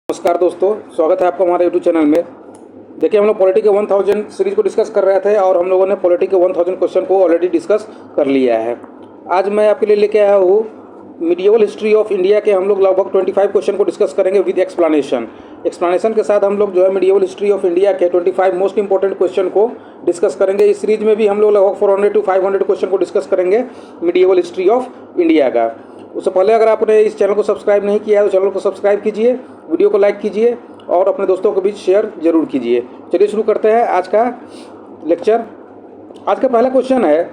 नमस्कार दोस्तों, स्वागत है आपका हमारे यूट्यूब चैनल में। देखिए, हम लोग पॉलिटी के 1000 सीरीज को डिस्कस कर रहे थे और हम लोगों ने पॉलिटी के 1000 क्वेश्चन को ऑलरेडी डिस्कस कर लिया है। आज मैं आपके लिए लेके आया हूँ मीडिएवल हिस्ट्री ऑफ इंडिया के हम लोग लगभग 25 क्वेश्चन को डिस्कस करेंगे विद एक्सप्लेनेशन के साथ हम लोग जो है मीडिएवल हिस्ट्री ऑफ इंडिया के 25 मोस्ट इंपॉर्टेंट क्वेश्चन को डिस्कस करेंगे। इस सीरीज में भी हम लोग लगभग 400 to 500 क्वेश्चन को डिस्कस करेंगे मीडिएवल हिस्ट्री ऑफ इंडिया का। उससे पहले अगर आपने इस चैनल को सब्सक्राइब नहीं किया है तो चैनल को सब्सक्राइब कीजिए, वीडियो को लाइक कीजिए और अपने दोस्तों के बीच शेयर जरूर कीजिए। चलिए शुरू करते हैं आज का लेक्चर। आज का पहला क्वेश्चन है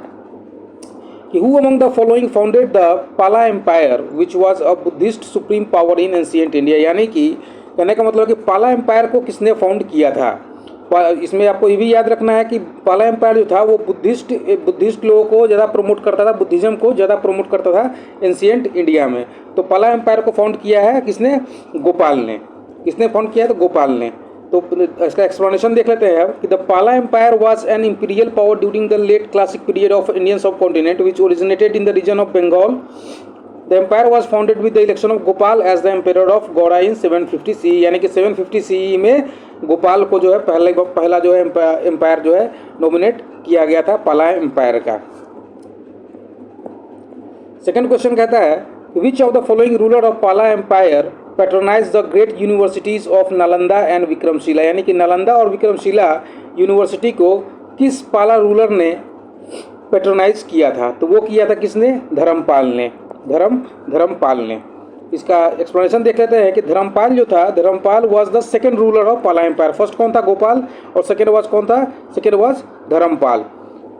कि who among the following founded the Pala empire which was a Buddhist supreme power in ancient India. यानी कि कहने का मतलब कि पाला एम्पायर को किसने फाउंड किया था। इसमें आपको ये भी याद रखना है कि पाला एम्पायर जो था वो बुद्धिस्ट लोगों को ज़्यादा प्रमोट करता था, बुद्धिज़्म को ज़्यादा प्रमोट करता था एंशिएंट इंडिया में। तो पाला एम्पायर को फाउंड किया है किसने? गोपाल ने। किसने फाउंड किया है? तो गोपाल ने। तो इसका एक्सप्लेनेशन देख लेते हैं कि the Pala empire was an imperial power during the late classic period of Indian subcontinent which originated in the region of Bengal. The empire was founded with the election of Gopal as the emperor of Gauda in 750 CE। यानी कि 750 CE में गोपाल को जो है पहला जो है empire जो है नॉमिनेट किया गया था पाला एम्पायर का। सेकंड क्वेश्चन कहता है which of the following ruler of Pala empire patronize the great universities of Nalanda and Vikramashila. यानी कि नालंदा और विक्रमशिला यूनिवर्सिटी को किस पाला रूलर ने पैट्रोनाइज किया था? तो वो किया था किसने? धर्मपाल ने। धर्मपाल ने। इसका एक्सप्लेनेशन देख लेते हैं कि धर्मपाल जो था, Dharmapal was the second ruler of Pala empire. First कौन था? गोपाल। और सेकंड वाज कौन था? Second was Dharmapal.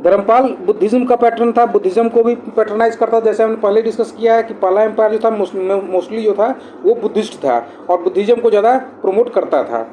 Dharmapal Buddhism का पैटर्न था, बुद्धिज्म को भी पैटर्नाइज करता था। जैसे हमने पहले डिस्कस किया है कि पाला एम्पायर जो था मोस्टली जो था वो बुद्धिस्ट था और बुद्धिज्म को ज़्यादा प्रमोट करता था।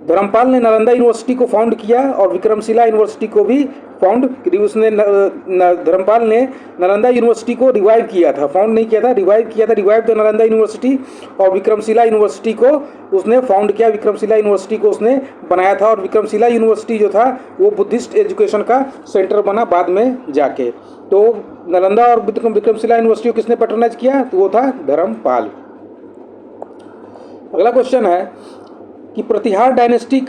धर्मपाल ने नालंदा यूनिवर्सिटी को फाउंड किया और विक्रमशिला यूनिवर्सिटी को भी फाउंड उसने धर्मपाल ने नालंदा यूनिवर्सिटी को रिवाइव किया था, फाउंड नहीं किया था, रिवाइव किया था। Revive the Nalanda university. और विक्रमशिला यूनिवर्सिटी को उसने फाउंड किया, विक्रमशिला यूनिवर्सिटी को उसने बनाया था। और विक्रमशिला यूनिवर्सिटी जो था वो बुद्धिस्ट एजुकेशन का सेंटर बना बाद में जाके। तो नालंदा और विक्रमशिला यूनिवर्सिटी को किसने पैट्रोनाइज किया? तो वो था धर्मपाल। अगला क्वेश्चन है कि प्रतिहार डायनेस्टी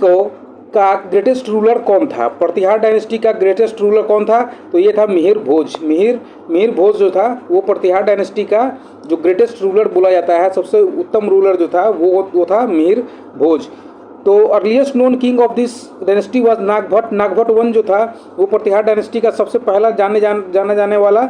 का ग्रेटेस्ट रूलर कौन था? प्रतिहार डायनेस्टी का ग्रेटेस्ट रूलर कौन था? तो ये था मिहिर भोज। मिहिर भोज जो था वो प्रतिहार डायनेस्टी का जो ग्रेटेस्ट रूलर बोला जाता है, सबसे उत्तम रूलर जो था वो था मिहिर भोज। तो earliest known king of this dynasty was Nagabhata. Nagabhata one जो था वो प्रतिहार डायनेस्टी का सबसे पहला जाना जाने वाला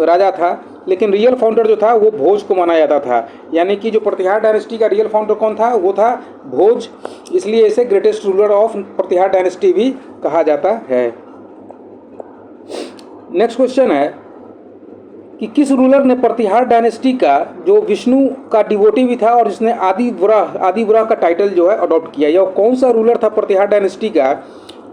राजा था, लेकिन रियल फाउंडर जो था वो भोज को माना जाता था। यानी कि जो प्रतिहार डायनेस्टी का रियल फाउंडर कौन था? वो था भोज। इसलिए इसे greatest ruler of Pratihara dynasty भी कहा जाता है। नेक्स्ट क्वेश्चन है कि किस रूलर ने प्रतिहार डायनेस्टी का जो विष्णु का डिवोटी भी था और जिसने आदिवराह का टाइटल जो है अडॉप्ट किया? यह कौन सा रूलर था प्रतिहार डायनेस्टी का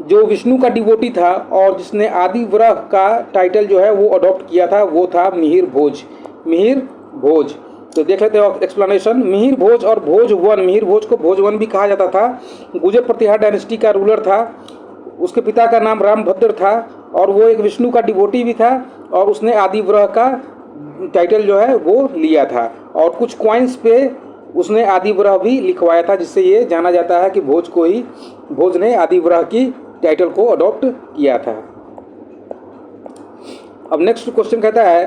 जो विष्णु का डिवोटी था और जिसने आदिवराह का टाइटल जो है वो अडॉप्ट किया था? वो था मिहिर भोज। मिहिर भोज। तो देख लेते हो एक्सप्लेनेशन। मिहिर भोज और भोज वन, मिहिर भोज को भोज वन भी कहा जाता था, गुजर प्रतिहार डायनेस्टी का रूलर था। उसके पिता का नाम रामभद्र था और वो एक विष्णु का डिवोटी भी था और उसने आदिवराह का टाइटल जो है वो लिया था। और कुछ कॉइन्स पे उसने आदिवराह भी लिखवाया था, जिससे ये जाना जाता है कि भोज ने आदिवराह की टाइटल को अडॉप्ट किया था। अब नेक्स्ट क्वेश्चन कहता है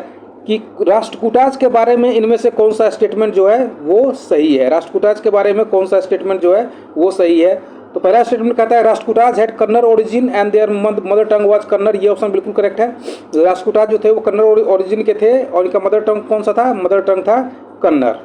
कि राष्ट्रकूटाज के बारे में इनमें से कौन सा स्टेटमेंट जो है वो सही है? राष्ट्रकूटाज के बारे में कौन सा स्टेटमेंट जो है वो सही है? तो पहला स्टेटमेंट कहता है Rashtrakutas had Kannada origin and their mother tongue was Kannada. ये ऑप्शन बिल्कुल करेक्ट है। राष्ट्रकूटाज जो थे वो कन्नड़ ओरिजिन के थे और इनका मदर टंग कौन सा था? मदर टंग था Kannada.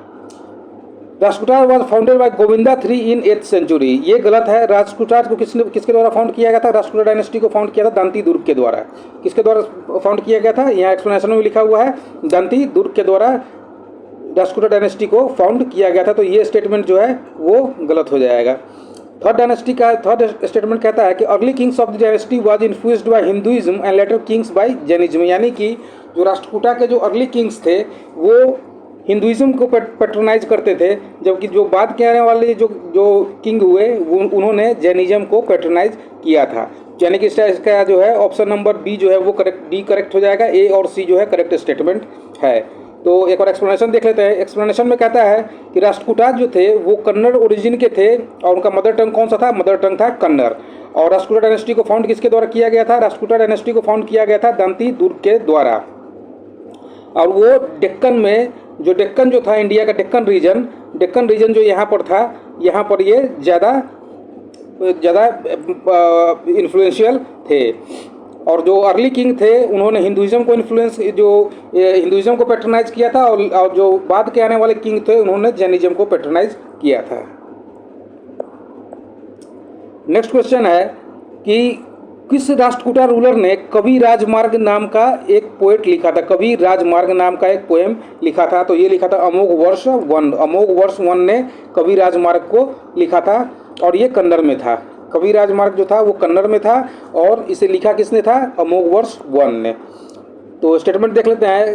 Rashtrakutas was founded by Govinda III in 8th century. ये गलत है। राष्ट्रकूटाज को किसके द्वारा फाउंड किया गया था? राष्ट्रकूटा डायनेस्टी को फाउंड किया था दांती दुर्ग के द्वारा। किसके द्वारा फाउंड किया गया था? यहाँ एक्सप्लेनेशन में लिखा हुआ है दांती दुर्ग के द्वारा राष्ट्रकूटा डायनेस्टी को फाउंड किया गया था। तो ये स्टेटमेंट जो है वो गलत हो जाएगा। थर्ड स्टेटमेंट कहता है कि early kings of the dynasty was influenced by Hinduism and later kings by Jainism. यानी कि जो राष्ट्रकूटा के जो अर्ली किंग्स थे वो हिंदुइज्म को पैट्रोनाइज करते थे, जबकि जो बाद के आने वाले जो किंग हुए उन्होंने जैनिज्म को पैट्रोनाइज किया था। यानी कि इसका जो है ऑप्शन नंबर बी जो है वो डी करेक्ट हो जाएगा। ए और सी जो है करेक्ट स्टेटमेंट है। तो एक बार एक्सप्लेनेशन देख लेते हैं। एक्सप्लेनेशन में कहता है कि राष्ट्रकूटा जो थे वो कन्नड़ ओरिजिन के थे और उनका मदर टंग कौन सा था? मदर टंग था कन्नड़। और राष्ट्रकूटा डायनेस्टी को फाउंड किसके द्वारा किया गया था? राष्ट्रकूटा डायनेस्टी को फाउंड किया गया था दंती दुर्ग के द्वारा। और वो डेक्कन में, जो डेक्कन जो था इंडिया का डेक्कन रीजन जो यहाँ पर था, यहाँ पर ये ज़्यादा इन्फ्लुएंशियल थे। और जो अर्ली किंग थे उन्होंने हिंदुइज्म को पैट्रनाइज किया था, और जो बाद के आने वाले किंग थे उन्होंने जैनिज्म को पैट्रनाइज किया था। नेक्स्ट क्वेश्चन है कि किस राष्ट्रकूटा रूलर ने कवि राजमार्ग नाम का एक पोएट लिखा था? कवि राजमार्ग नाम का एक पोएम लिखा था, तो ये लिखा था अमोघवर्ष वन ने कवि राजमार्ग को लिखा था और ये कन्नड़ में था। कवि राजमार्ग जो था वो कन्नड़ में था और इसे लिखा किसने था? अमोघवर्ष वन ने। तो स्टेटमेंट देख लेते हैं,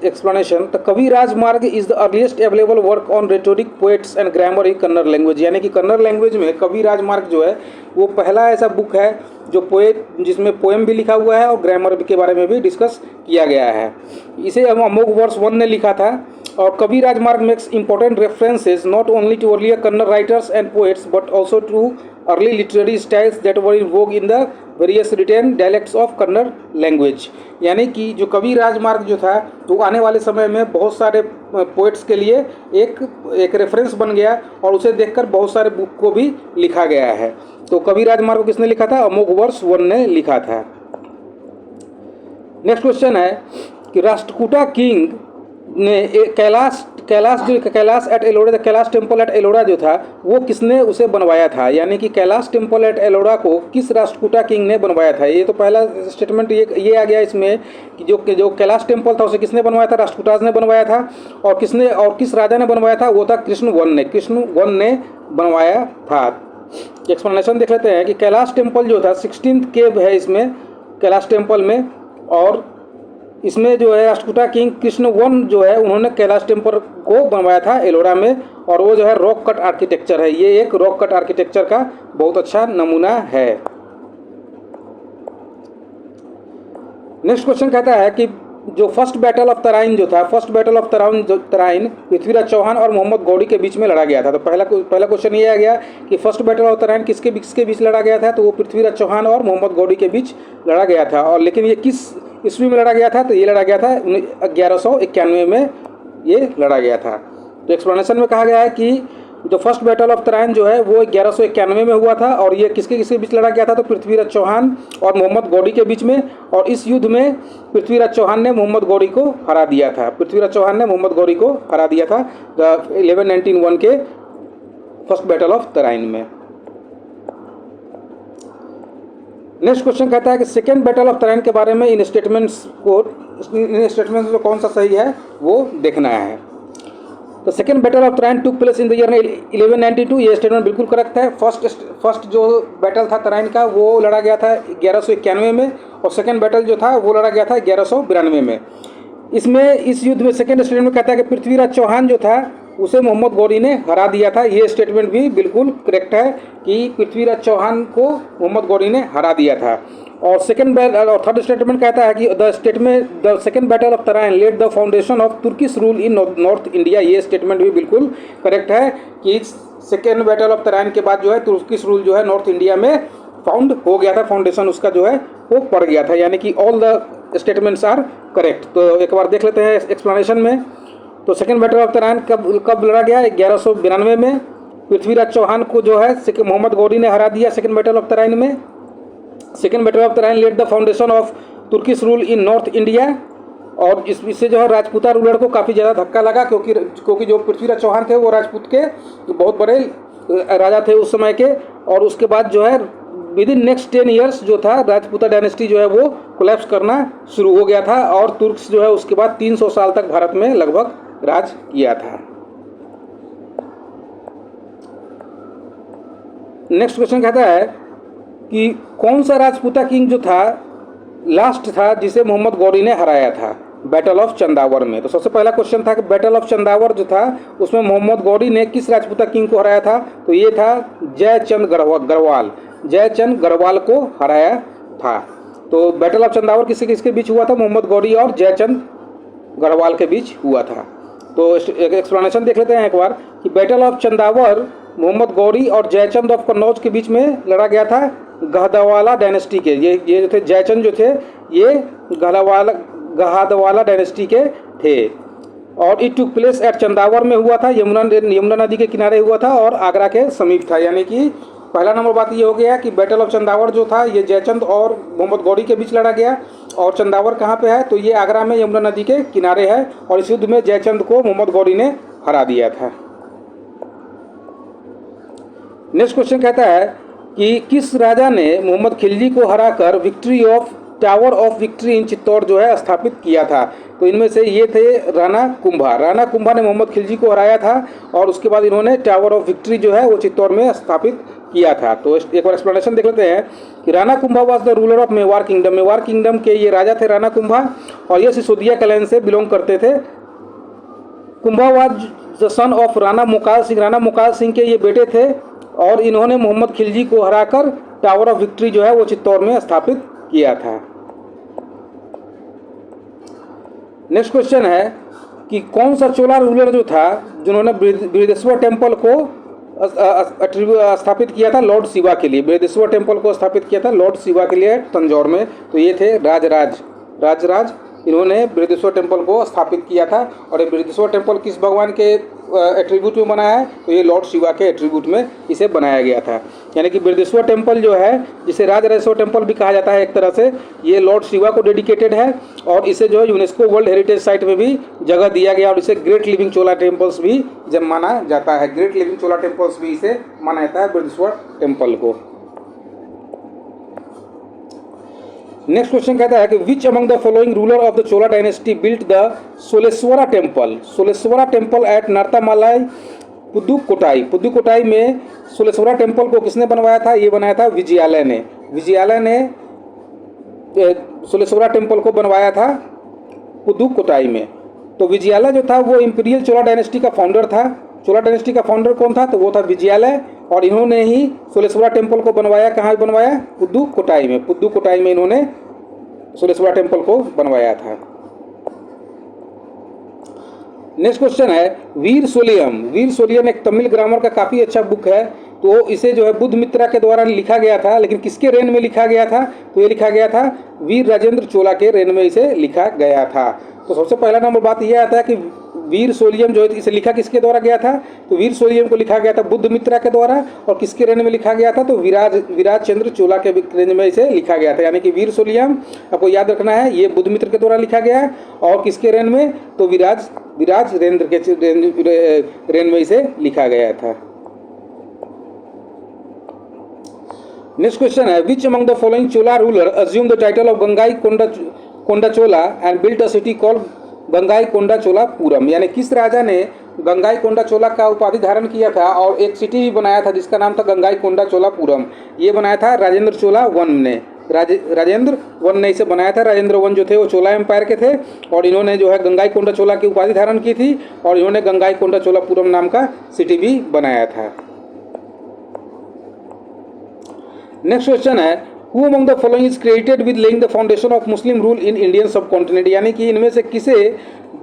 एक्सप्लेनेशन। द कवि राजमार्ग is the earliest available work on rhetoric poets and grammar in Kannada language. यानी कि कन्नड़ लैंग्वेज में कवि राजमार्ग जो है वो पहला ऐसा बुक है जो जिसमें पोएम भी लिखा हुआ है और ग्रामर के बारे में भी डिस्कस किया गया है। इसे अमोघवर्ष वन ने लिखा था। और Kavirajamarga makes important references not only to earlier Kannada writers and poets but also to early literary styles that were in vogue in the various written dialects of Kannada language. यानी कि जो कवि राजमार्ग जो था तो आने वाले समय में बहुत सारे पोएट्स के लिए एक रेफरेंस बन गया और उसे देखकर बहुत सारे बुक को भी लिखा गया है। तो कवि राजमार्ग को किसने लिखा था? अमोघवर्ष वन ने लिखा था। नेक्स्ट क्वेश्चन है कि राष्ट्रकूटा किंग ने Kailash at Ellora, the Kailash temple at Ellora जो था वो किसने उसे बनवाया था? यानी कि कैलाश टेम्पल एट एलोरा को किस राष्ट्रकूटा किंग ने बनवाया था? ये तो पहला स्टेटमेंट ये आ गया इसमें कि जो कैलाश टेम्पल था उसे किसने बनवाया था? राष्ट्रकूटाज ने बनवाया था। और किस राजा ने बनवाया था? वो था कृष्ण वन ने बनवाया था। एक्सप्लेनेशन देख लेते हैं कि कैलाश टेम्पल जो था 16th केव है इसमें कैलाश टेम्पल में, और इसमें जो है राष्ट्रकूटा किंग कृष्ण वन जो है उन्होंने कैलाश टेम्पल को बनवाया था एलोरा में, और वो जो है रॉक कट आर्किटेक्चर है। ये एक रॉक कट आर्किटेक्चर का बहुत अच्छा नमूना है। नेक्स्ट क्वेश्चन कहता है कि जो फर्स्ट बैटल ऑफ तराइन जो था, तराइन पृथ्वीराज चौहान और मोहम्मद गौरी के बीच में लड़ा गया था। तो पहला क्वेश्चन ये आ गया कि फर्स्ट बैटल ऑफ तराइन किसके बीच लड़ा गया था? तो वो पृथ्वीराज चौहान और मोहम्मद गौरी के बीच लड़ा गया था। और लेकिन ये किस ईस्वी में लड़ा गया था? तो ये लड़ा गया था 1191 में ये लड़ा गया था। तो एक्सप्लेनेशन में कहा गया है कि जो फर्स्ट बैटल ऑफ तराइन जो है वो 1191 में हुआ था और ये किसके बीच लड़ा गया था? तो पृथ्वीराज चौहान और मोहम्मद गौरी के बीच में। और इस युद्ध में पृथ्वीराज चौहान ने मोहम्मद गौरी को हरा दिया था। 1191 के फर्स्ट बैटल ऑफ तराइन में। नेक्स्ट क्वेश्चन कहता है कि सेकेंड बैटल ऑफ तराइन के बारे में इन स्टेटमेंट्स में कौन सा सही है वो देखना है। तो second battle of Tarain took place in the year 1192। ये स्टेटमेंट बिल्कुल करेक्ट है। फर्स्ट जो बैटल था तराइन का वो लड़ा गया था 1191 में, और सेकेंड बैटल जो था वो लड़ा गया था 1192 में। इस युद्ध में सेकेंड स्टेटमेंट कहता है कि पृथ्वीराज चौहान जो था उसे मोहम्मद गौरी ने हरा दिया था। ये स्टेटमेंट भी बिल्कुल करेक्ट है कि पृथ्वीराज चौहान को मोहम्मद गौरी ने हरा दिया था। और थर्ड स्टेटमेंट कहता है कि the second battle of Tarain led the foundation of Turkish rule in north India. ये स्टेटमेंट भी बिल्कुल करेक्ट है कि सेकेंड बैटल ऑफ तराइन के बाद जो है तुर्किश रूल जो है नॉर्थ इंडिया में फाउंड हो गया था, फाउंडेशन उसका जो है वो पड़ गया था। यानी कि all the statements are correct. तो एक बार देख लेते हैं एक्सप्लेनेशन में। तो सेकेंड बैटल ऑफ तराइन कब लड़ा गया? 1192 में। पृथ्वीराज चौहान को जो है मोहम्मद गौरी ने हरा दिया सेकेंड बैटल ऑफ तराइन में। Second battle of Tarain led the foundation of Turkish rule in north India. और इससे जो है राजपूता रूलर को काफ़ी ज़्यादा धक्का लगा, क्योंकि जो पृथ्वीराज चौहान थे वो राजपूत के बहुत बड़े राजा थे उस समय के। और उसके बाद जो है विद इन नेक्स्ट 10 ईयर्स जो था राजपूता डायनेस्टी जो है वो कोलैप्स करना शुरू हो गया था, और तुर्क्स जो है उसके बाद 300 साल तक भारत में लगभग राज किया था। नेक्स्ट क्वेश्चन कहता है कि कौन सा राजपूता किंग जो था लास्ट था जिसे मोहम्मद गौरी ने हराया था बैटल ऑफ चंदावर में? तो सबसे पहला क्वेश्चन था कि बैटल ऑफ चंदावर जो था उसमें मोहम्मद गौरी ने किस राजपूता किंग को हराया था? तो ये था जयचंद गढ़वाल को हराया था। तो बैटल ऑफ चंदावर किसके बीच हुआ था? मोहम्मद गौरी और जयचंद गढ़वाल के बीच हुआ था। तो एक एक्सप्लेनेशन देख लेते हैं एक बार कि बैटल ऑफ चंदावर मोहम्मद गौरी और जयचंद ऑफ कन्नौज के बीच में लड़ा गया था गहदवाला डायनेस्टी के। ये जो थे जयचंद जो थे ये गहादवाला डायनेस्टी के थे और it took place at Chandawar में हुआ था, यमुना नदी के किनारे हुआ था और आगरा के समीप था। यानी कि पहला नंबर बात ये हो गया कि बैटल ऑफ चंदावर जो था ये जयचंद और मोहम्मद गौरी के बीच लड़ा गया और चंदावर कहाँ पे है तो ये आगरा में यमुना नदी के किनारे है और इस युद्ध में जयचंद को मोहम्मद गौरी ने हरा दिया था। नेक्स्ट क्वेश्चन कहता है कि किस राजा ने मोहम्मद खिलजी को हराकर victory of tower of victory in Chittor जो है स्थापित किया था। तो इनमें से ये थे राणा कुंभा ने मोहम्मद खिलजी को हराया था और उसके बाद इन्होंने टावर ऑफ विक्ट्री जो है वो चित्तौड़ में स्थापित किया था। तो एक बार एक्सप्लेनेशन देख लेते हैं कि Rana Kumbha was the ruler of Mewar kingdom के ये राजा थे राणा कुंभा और ये सिसोदिया क्लैन से बिलोंग करते थे। Kumbha was the son of Rana Mokal Singh के ये बेटे थे और इन्होंने मोहम्मद खिलजी को हराकर टावर ऑफ विक्ट्री जो है वो चित्तौड़ में स्थापित किया था। नेक्स्ट क्वेश्चन है कि कौन सा चोला रूलर जो था जिन्होंने बृहदेश्वर टेम्पल को स्थापित किया था लॉर्ड शिवा के लिए, बृहदेश्वर टेम्पल को स्थापित किया था लॉर्ड शिवा के लिए तंजौर में। तो ये थे राजराज इन्होंने बृहदेश्वर टेम्पल को स्थापित किया था और ये बृहदेश्वर टेम्पल किस भगवान के एट्रीब्यूट में बना है तो ये लॉर्ड शिवा के एट्रीब्यूट में इसे बनाया गया था। यानी कि बृहदेश्वर टेम्पल जो है जिसे राजराजेश्वर टेम्पल भी कहा जाता है एक तरह से, ये लॉर्ड शिवा को डेडिकेटेड है और इसे जो है यूनेस्को वर्ल्ड हेरिटेज साइट में भी जगह दिया गया और इसे ग्रेट लिविंग चोला टेम्पल्स भी जब माना जाता है, ग्रेट लिविंग चोला टेम्पल्स भी इसे माना जाता है बृहदेश्वर टेम्पल को। नेक्स्ट क्वेश्चन कहता है कि which among the following ruler of the Chola dynasty built the Choleshwara temple at Narthamalai Pudukottai में सोलेश्वरा टेम्पल को किसने बनवाया था? ये बनाया था विजयालय ने सोलेश्वरा टेम्पल को बनवाया था पुदुकोटाई में। तो विजयालय जो था वो इंपीरियल चोला डायनेस्टी का फाउंडर था। चोला डायनेस्टी का फाउंडर कौन था? तो वो था विजयालय और इन्होंने ही सोलेश्वरा टेम्पल को बनवाया। कहाँ बनवाया? पुदुकोटाई में इन्होंने सोलेश्वरा टेम्पल को बनवाया था। नेक्स्ट क्वेश्चन है वीर सोलियम एक तमिल ग्रामर का काफ़ी अच्छा बुक है। तो इसे जो है बुद्धमित्रा के द्वारा लिखा गया था, लेकिन किसके रेन में लिखा गया था? तो ये लिखा गया था वीर राजेंद्र चोला के रेन में इसे लिखा गया था। तो सबसे पहला नंबर बात यह आता है कि वीर सोलियम जो है इसे लिखा किसके द्वारा गया था? तो वीर सोलियम को लिखा गया था बुद्धमित्रा के द्वारा और किसके रेन में लिखा गया था? तो विराज चंद्र चोला के रेंज में इसे लिखा गया था। यानी कि वीर सोलियम आपको याद रखना है ये बुद्धमित्र के द्वारा लिखा गया है और किसके रेन में? तो विराज रेंद्र के रेन में इसे लिखा गया था। नेक्स्ट क्वेश्चन है which among the following Chola ruler assume the title of Gangai Konda Chola and built a city called Gangai Konda Cholapuram. यानी किस राजा ने गंगाई कोंडा चोला का उपाधि धारण किया था और एक सिटी भी बनाया था जिसका नाम था गंगाई कोंडा चोलापुरम? ये बनाया था राजेंद्र चोला वन ने। राजेंद्र वन ने इसे बनाया था। राजेंद्र वन जो थे वो चोला एम्पायर के थे और इन्होंने जो है गंगाई कोंडा चोला की उपाधि धारण की थी और इन्होंने गंगाई कोंडा चोलापुरम नाम का सिटी भी बनाया था। नेक्स्ट क्वेश्चन है who among the following is credited with laying the foundation of Muslim rule in Indian सब कॉन्टिनेंट। यानी कि इनमें से किसे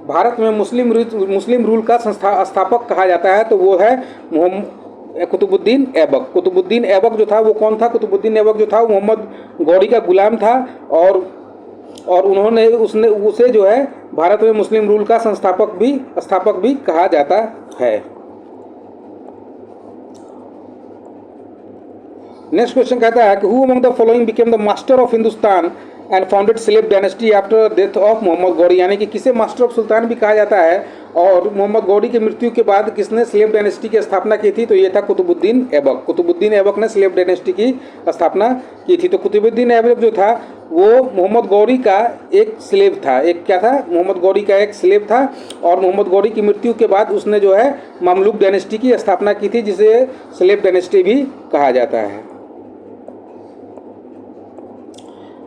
भारत में मुस्लिम रूल का स्थापक कहा जाता है? तो वो है कुतुबुद्दीन ऐबक जो था वो कौन था? कुतुबुद्दीन ऐबक जो था वो मोहम्मद गौरी का गुलाम था और उसे जो है भारत में मुस्लिम रूल का स्थापक भी कहा जाता है। नेक्स्ट क्वेश्चन कहता है कि who among the following became the master of Hindustan and founded slave dynasty after death of Mohammad Ghori. यानी कि किसे मास्टर ऑफ सुल्तान भी कहा जाता है और मोहम्मद गौरी की मृत्यु के बाद किसने स्लेव डायनेस्टी की स्थापना की थी? तो ये था कुतुबुद्दीन ऐबक ने स्लेव डायनेस्टी की स्थापना की थी। तो कुतुबुद्दीन ऐबक जो था वो मोहम्मद गौरी का एक स्लेव था। मोहम्मद गौरी का एक स्लेव था और मोहम्मद गौरी की मृत्यु के बाद उसने जो है ममलूक डायनेस्टी की स्थापना की थी जिसे स्लेव डायनेस्टी भी कहा जाता है।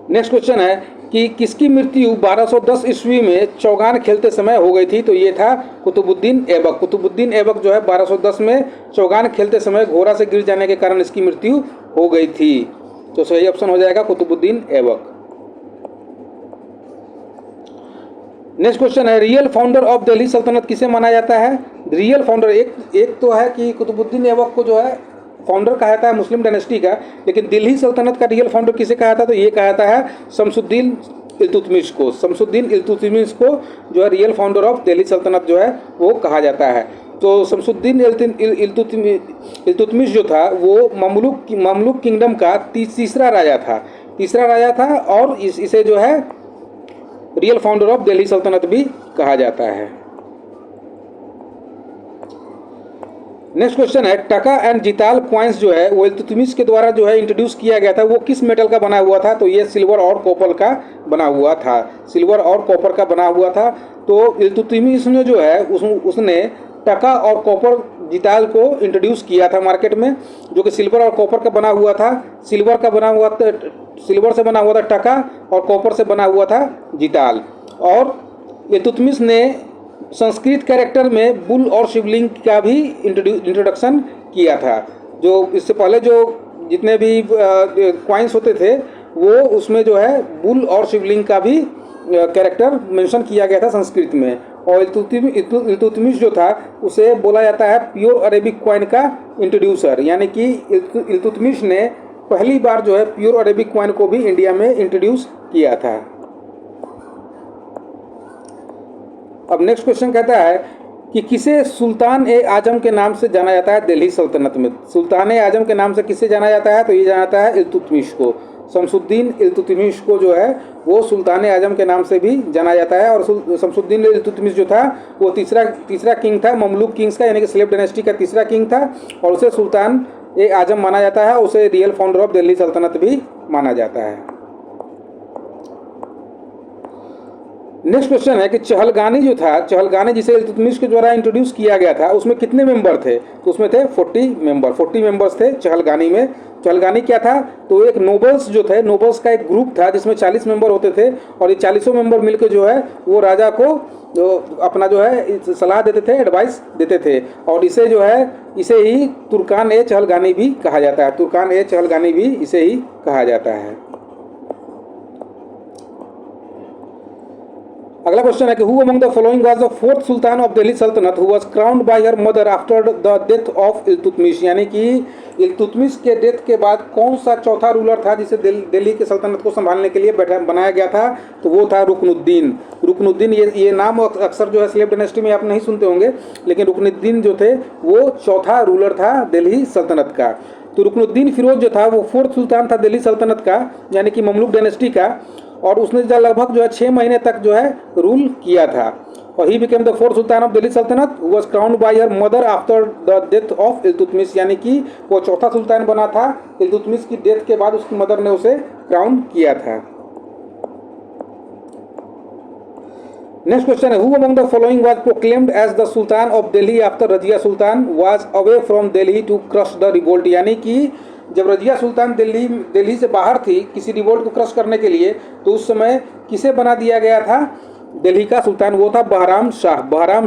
नेक्स्ट क्वेश्चन है कि किसकी मृत्यु 1210 ईस्वी में चौगान खेलते समय हो गई थी? तो ये था कुतुबुद्दीन ऐबक जो है 1210 में चौगान खेलते समय घोड़ा से गिर जाने के कारण इसकी मृत्यु हो गई थी। तो सही ऑप्शन हो जाएगा कुतुबुद्दीन ऐबक। नेक्स्ट क्वेश्चन है, रियल फाउंडर ऑफ दिल्ली सल्तनत किसे माना जाता है? रियल फाउंडर एक तो है कि कुतुबुद्दीन ऐबक को जो है फाउंडर कहा जाता है मुस्लिम डायनेस्टी का, लेकिन दिल्ली सल्तनत का रियल फाउंडर किसे कहा जाता है? तो ये कहा जाता है शमसुद्दीन इल्तुतमिश को। शमसुद्दीन इल्तुतमिश को जो है रियल फाउंडर ऑफ दिल्ली सल्तनत जो है वो कहा जाता है। तो शमसुद्दीन इल्तुतमिश जो था वो ममलुक किंगडम का तीसरा राजा था और इसे जो है रियल फाउंडर ऑफ दिल्ली सल्तनत भी कहा जाता है। नेक्स्ट क्वेश्चन है, टका एंड जिताल क्वाइंस जो है वो इल्तुतमिश के द्वारा जो है इंट्रोड्यूस किया गया था, वो किस मेटल का बना हुआ था? तो ये सिल्वर और कॉपर का बना हुआ था। सिल्वर और कॉपर का बना हुआ था। तो इल्तुतमिश ने जो है उसने टका और कॉपर जिताल को इंट्रोड्यूस किया था मार्केट में, जो कि सिल्वर और कॉपर का बना हुआ था। सिल्वर से बना हुआ था टका और कॉपर से बना हुआ था जिताल। और इल्तुतमिश ने संस्कृत कैरेक्टर में बुल और शिवलिंग का भी इंट्रोडक्शन किया था। जो इससे पहले जो जितने भी क्वाइंस होते थे वो उसमें जो है बुल और शिवलिंग का भी कैरेक्टर मेंशन किया गया था संस्कृत में। और इल्तुतमिश जो था उसे बोला जाता है प्योर अरेबिक क्वाइन का इंट्रोड्यूसर, यानी कि इल्तुतमिश ने पहली बार जो है प्योर अरेबिक क्वाइन को भी इंडिया में इंट्रोड्यूस किया था। अब नेक्स्ट क्वेश्चन कहता है कि किसे सुल्तान ए आजम के नाम से जाना जाता है दिल्ली सल्तनत में? सुल्तान ए आजम के नाम से किसे जाना जाता है? तो ये जाना जाता है इल्तुतमिश को। शमसुद्दीन इल्तुतमिश को जो है वो सुल्तान ए आजम के नाम से भी जाना जाता है। और शमसुद्दीन इल्तुतमिश जो था वो तीसरा किंग था ममलुक किंग्स का, यानी कि स्लेव डायनेस्टी का तीसरा किंग था और उसे सुल्तान ए आजम माना जाता है। उसे रियल फाउंडर ऑफ दिल्ली सल्तनत भी माना जाता है। नेक्स्ट क्वेश्चन है कि चहलगानी जो था, चहलगानी जिसे इल्तुतमिश के द्वारा इंट्रोड्यूस किया गया था, उसमें कितने मेंबर थे? तो उसमें थे 40 मेंबर्स थे चहलगानी में। चहलगानी क्या था? तो एक नोबल्स जो थे, नोबल्स का एक ग्रुप था जिसमें 40 मेंबर होते थे और ये 40 मेंबर मिलकर जो है वो राजा को अपना जो है सलाह देते थे, एडवाइस देते थे। और इसे जो है इसे ही तुर्कान ए चहलगानी भी कहा जाता है। तुर्कान ए चहलगानी भी इसे ही कहा जाता है। अगला क्वेश्चन है कि who among the following was the fourth sultan of Delhi Sultanate who was crowned by her mother after the death of Iltutmish, यानी कि इल्तुतमिश के डेथ के बाद कौन सा चौथा रूलर था जिसे दिल्ली के सल्तनत को संभालने के लिए बनाया गया था? तो वो था रुकनुद्दीन। ये नाम अक्सर जो है स्लेव डायनेस्टी में आप नहीं सुनते होंगे, लेकिन रुकनुद्दीन जो थे वो चौथा रूलर था दिल्ली सल्तनत का। तो रुकनुद्दीन फिरोज जो था वो फोर्थ सुल्तान था दिल्ली सल्तनत का, यानी कि ममलुक डायनेस्टी का। और उसने लगभग जो है 6 महीने तक जो है रूल किया था। और he became the fourth sultan of Delhi Sultanate who was crowned by her mother after the death of Iltutmish, यानी कि वो चौथा सुल्तान बना था। इल्तुतमिश की डेथ के बाद उसकी मदर ने उसे क्राउन किया था। नेक्स्ट क्वेश्चन है who among the following was proclaimed as the sultan of Delhi after Razia Sultan was away from Delhi to crush the revolt, यानी कि जब रजिया सुल्तान दिल्ली से बाहर थी किसी रिवोल्ट को क्रश करने के लिए, तो उस समय किसे बना दिया गया था दिल्ली का सुल्तान? वो था बहराम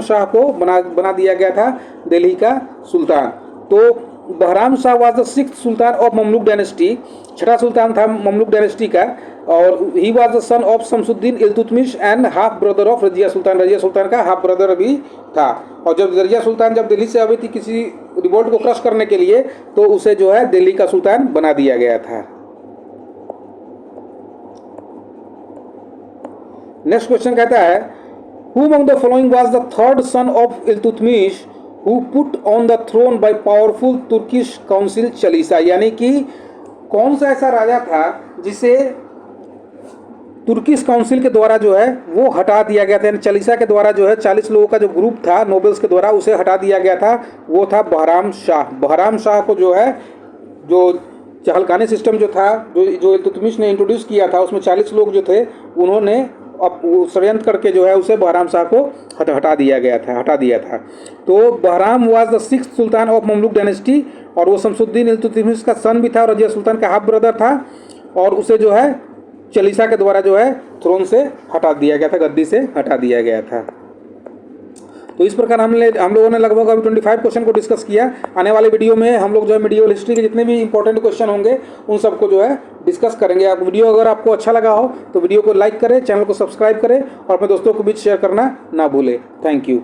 शाह को बना दिया गया था दिल्ली का सुल्तान। तो Bahram Shah was the sixth sultan of Mamluk dynasty, छठा सुल्तान था ममलुक डायनेस्टी का। और he was the son of Shamsuddin Iltutmish and half brother of Razia Sultan का हाफ ब्रदर भी था। और जब रजिया सुल्तान जब दिल्ली से आई थी किसी रिवोल्ट को क्रश करने के लिए, तो उसे जो है दिल्ली का सुल्तान बना दिया गया था। नेक्स्ट क्वेश्चन कहता है who among the following was the third son of Iltutmish who put on the throne by powerful Turkish council Chalisa, यानी कि कौन सा ऐसा राजा था जिसे तुर्किश काउंसिल के द्वारा जो है वो हटा दिया गया था, यानी चालीसा के द्वारा जो है 40 लोगों का जो ग्रुप था नोबल्स के द्वारा उसे हटा दिया गया था। वो था बहराम शाह को जो है जो चहलगानी सिस्टम जो था जो इल्तुतमिश ने इंट्रोड्यूस किया था उसमें 40 लोग जो थे उन्होंने षड्यंत्र करके जो है उसे बहराम शाह को हटा दिया था। तो Bahram was the sixth sultan of Mamluk dynasty और वो शमसुद्दीन इल्तुतमिश का सन भी था और रजिया सुल्तान का हाफ ब्रदर था। और उसे जो है चालीसा के द्वारा जो है थ्रोन से हटा दिया गया था, गद्दी से हटा दिया गया था। तो इस प्रकार हम लोगों ने लगभग अभी 25 क्वेश्चन को डिस्कस किया। आने वाले वीडियो में हम लोग जो है मेडिवल हिस्ट्री के जितने भी इंपॉर्टेंट क्वेश्चन होंगे उन सबको जो है डिस्कस करेंगे। आप वीडियो अगर आपको अच्छा लगा हो तो वीडियो को लाइक करें, चैनल को सब्सक्राइब करें और अपने दोस्तों को भी शेयर करना ना भूलें। Thank you.